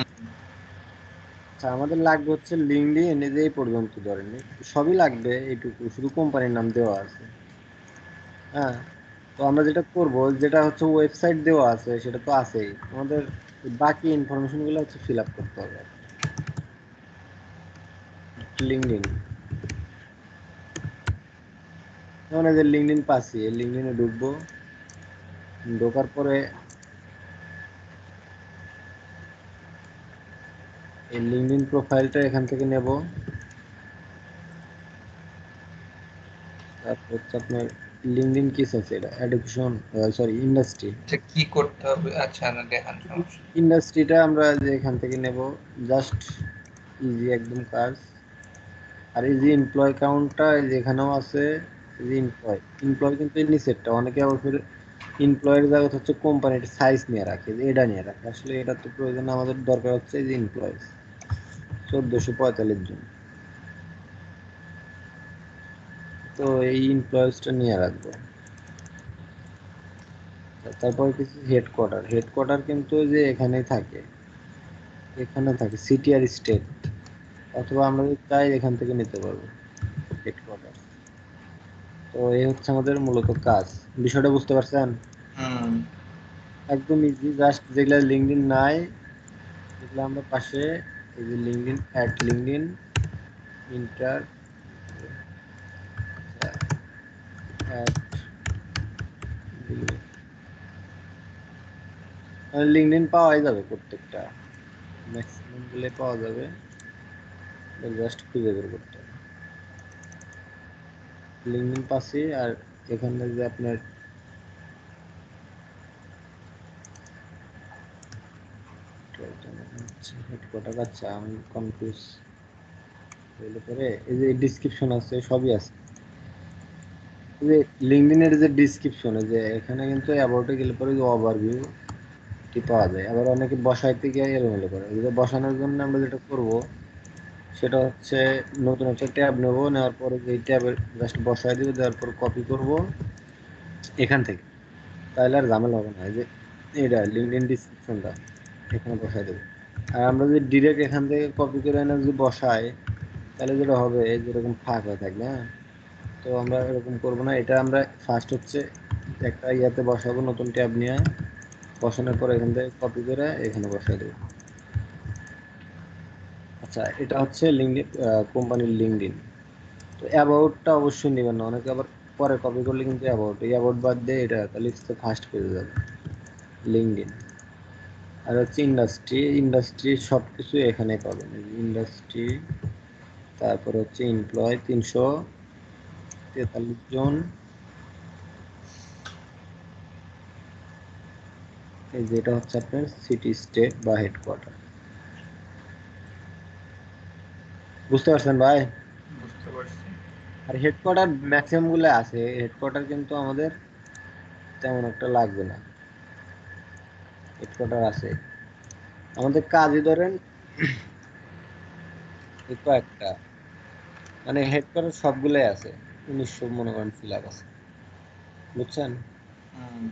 আচ্ছা, আমাদের লাগবে হচ্ছে লিঙ্কডইন, এই পর্যন্ত ধরেন, সবই লাগবে এইটুকু, শুধু কোম্পানির নাম দেওয়া আছে। হ্যাঁ, তো আমরা যেটা করব, যেটা হচ্ছে ওয়েবসাইট দেওয়া আছে সেটা তো আছেই, আমাদের বাকি ইনফরমেশন গুলো হচ্ছে ফিল আপ করতে হবে। লিঙ্কডইন, যেমন এই যে লিঙ্কডইন পাচ্ছি, এই লিঙ্কডইনে ঢুকবো, ঢোকার পরে এই লিঙ্কডইন প্রোফাইলটা এখান থেকে নেব। তারপর হচ্ছে আপনার লিঙ্কডইন কি আছে, এটা এডুকেশন, সরি ইন্ডাস্ট্রি। আচ্ছা, কি করতে হবে? আচ্ছা, না দেখান, সমস্যা। ইন্ডাস্ট্রিটা আমরা যে এখান থেকে নেব, জাস্ট ইজি একদম কাজ। আর এই যে এমপ্লয় কাউন্টটা যেখানেও আছে, এই যে এমপ্লয়, এমপ্লয় কিন্তু এই নিচেরটা, অনেকে আবার ফির এমপ্লয়ের জায়গা হচ্ছে কোম্পানির সাইজ নিয়ে রাখে, যে এটা নিয়ে রাখে, আসলে এটা তো প্রয়োজন, আমাদের দরকার হচ্ছে এই যে এমপ্লয় 1445 জন। তো এই এমপ্লয়েজটা নিয়ে রাখবো। তারপর কিছু হেডকোয়ার্টার, হেডকোয়ার্টার কিন্তু যে এখানেই থাকে, এখানে থাকে সিটি আর স্টেট, অথবা আমরা যদি চাই এখান থেকে নিতে পারবো হেডকোয়ার্টার। তো এই হচ্ছে আমাদের মূলত কাজ। বিষয়টা বুঝতে পারছেন? হুম। একদম ইজি, জাস্ট যেগুলা লিঙ্কডইন নাই সেগুলো আমরা পাশে, এই যে LinkedIn, add LinkedIn, inter, add LinkedIn পাওয়াই যাবে, প্রত্যেকটা ম্যাক্সিমাম গুলো পাওয়া যাবে, জাস্ট খুঁজে বের করতে হবে। লিঙ্কডইন পাচ্ছি, আর এখানে যে আপনার হেডকোয়ার্টার, আচ্ছা আমি কনফিউজ হইলে পরে, এই যে ডিসক্রিপশন আছে, সবই আছে। এই যে লিঙ্কডইনের যে ডিসক্রিপশনে, যে এখানে কিন্তু অ্যাবাউটে গেলে পরে যে ওভারভিউ টি পাওয়া যায়, আবার অনেকে বসাইতে গিয়ে এলোমেলো করে। এগুলো বসানোর জন্য আমরা যেটা করব সেটা হচ্ছে, নতুন একটা ট্যাব নেব, নেওয়ার পরে যে ট্যাবের জাস্ট বসাই দিব, দেওয়ার পর কপি করব এখান থেকে, তাহলে আর ঝামেলা হবে না। এই যে এটা লিঙ্কডইন ডিসক্রিপশনটা এখানে বসাই দেবো। আর আমরা যদি ডিরেক্ট এখান থেকে কপি করে এনে যদি বসাই, তাহলে যেটা হবে যেরকম ফাঁক হয়ে থাকবে। হ্যাঁ, তো আমরা এরকম করবো না, এটা আমরা ফার্স্ট হচ্ছে একটা ইয়াতে বসাবো, নতুন ট্যাব নিয়ে বসানোর পর এখান থেকে কপি করে এখানে বসাই দেবো। আচ্ছা, এটা হচ্ছে লিঙ্কডইন, কোম্পানির লিঙ্কডইন। তো অ্যাবাউটটা অবশ্যই নেবেন না, অনেকে আবার পরে কপি করলে কিন্তু অ্যাবাউট বাদ দিয়ে এটা তাহলে ফার্স্ট পেজে যাবে লিঙ্কডইন। আর হচ্ছে ইন্ডাস্ট্রি, ইন্ডাস্ট্রি সব কিছু এখানে পাবেন, ইন্ডাস্ট্রি। তারপর হচ্ছে এমপ্লয় 343 জন, এই যেটা হচ্ছে আপনার সিটি স্টেট বা হেডকোয়ার্টার। বুঝতে পারছেন ভাই? বুঝতে পারছি। আর হেডকোয়ার্টার ম্যাক্সিমাম গুলো আছে, হেডকোয়ার্টার কিন্তু আমাদের তেমন একটা লাগবে না, হেডকোয়ার্টার আছে। আমাদের কাজই ধরেন এই কয়েকটা, মানে হেডকোয়ার্টার সবগুলোই আছে, 1900 মনে করেন ফিল আপ আছে। বুঝছেন? হুম।